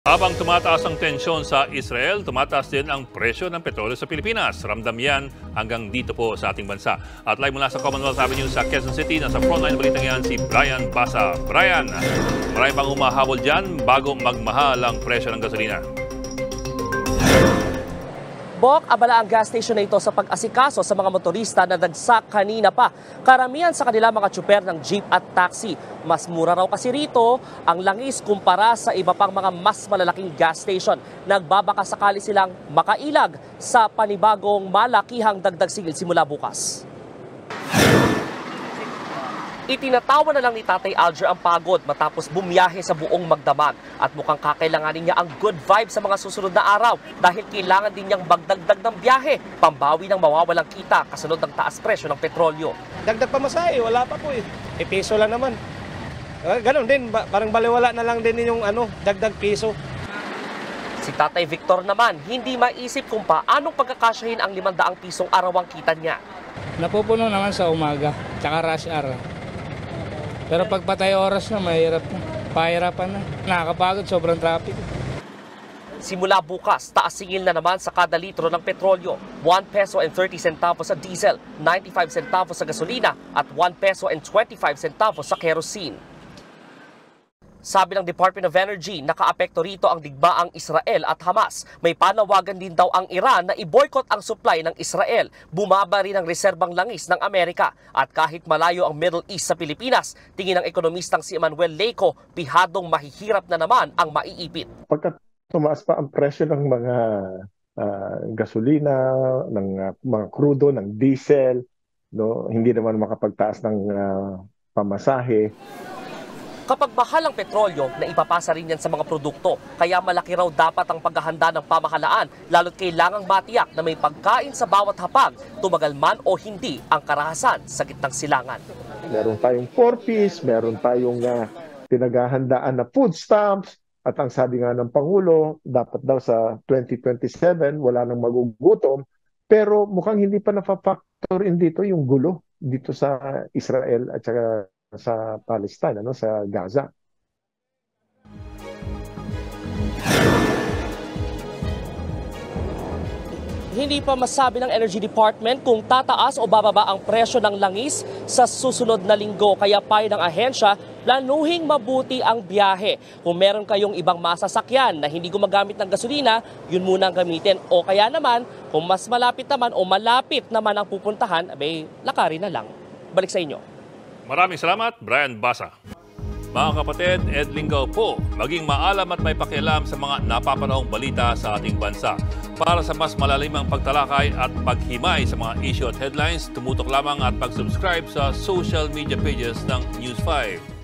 Habang tumataas ang tensyon sa Israel, tumataas din ang presyo ng petrolyo sa Pilipinas. Ramdam yan hanggang dito po sa ating bansa. At live mula sa Commonwealth Avenue sa Quezon City, nasa frontline balitang yan si Brian Basa. Brian, marami pang humahabol dyan bago magmahal ang presyo ng gasolina. Bok, abala ang gas station na ito sa pag-asikaso sa mga motorista na dagsak kanina pa. Karamihan sa kanila mga tsuper ng jeep at taxi. Mas mura raw kasi rito ang langis kumpara sa iba pang mga mas malalaking gas station. Nagbabaka sakali silang makailag sa panibagong malakihang dagdag sigil simula bukas. Itinatawa na lang ni Tatay Alger ang pagod matapos bumiyahe sa buong magdamag at mukhang kakailanganin niya ang good vibe sa mga susunod na araw dahil kailangan din niyang magdagdag ng biyahe, pambawi ng mawawalang kita kasunod ng taas presyo ng petrolyo. Dagdag pamasahe, wala pa po eh. Piso lang naman. Ganon din, parang baliwala na lang din yung dagdag piso. Si Tatay Victor naman, hindi maisip kung paanong pagkakasyahin ang 500 pisong arawang kita niya. Napupuno naman sa umaga, tsaka rush hour. Pero pag patay oras na, mahirap na. Pahirapan na. Nakakapagod, sobrang traffic. Simula bukas, taas singil na naman sa kada litro ng petrolyo. 1 peso and 30 centavos sa diesel, 95 centavos sa gasolina at 1 peso and 25 centavos sa kerosene. Sabi ng Department of Energy, nakaapekto rito ang digmaang Israel at Hamas. May panawagan din daw ang Iran na i-boycott ang supply ng Israel. Bumaba rin ang reserbang langis ng Amerika. At kahit malayo ang Middle East sa Pilipinas, tingin ng ekonomistang si Emmanuel Leyco, pihadong mahihirap na naman ang maiipit. Pagkat tumaas pa ang presyo ng mga gasolina, ng mga krudo, ng diesel, no, hindi naman makapagtaas ng pamasahe. Kapag mahal ang petrolyo, naipapasa rin yan sa mga produkto. Kaya malaki raw dapat ang paghahanda ng pamahalaan, lalo't kailangang matiyak na may pagkain sa bawat hapag, tumagal man o hindi ang karahasan sa gitnang silangan. Meron tayong 4-piece, meron tayong pinaghahandaan na food stamps, at ang sabi nga ng Pangulo, dapat daw sa 2027, wala nang magugutom. Pero mukhang hindi pa na-factor in dito yung gulo dito sa Israel at saka sa Palestine, sa Gaza. Hindi pa masabi ng Energy Department kung tataas o bababa ang presyo ng langis sa susunod na linggo. Kaya payo ng ahensya, planuhing mabuti ang biyahe. Kung meron kayong ibang masasakyan na hindi gumagamit ng gasolina, yun muna ang gamitin. O kaya naman, kung mas malapit naman o malapit naman ang pupuntahan, lakarin na lang. Balik sa inyo. Maraming salamat, Brian Basa. Mga kapatid, Ed Lingaw po, maging maalam at may pakialam sa mga napapanahong balita sa ating bansa. Para sa mas malalimang pagtalakay at paghimay sa mga issue at headlines, tumutok lamang at pag-subscribe sa social media pages ng News 5.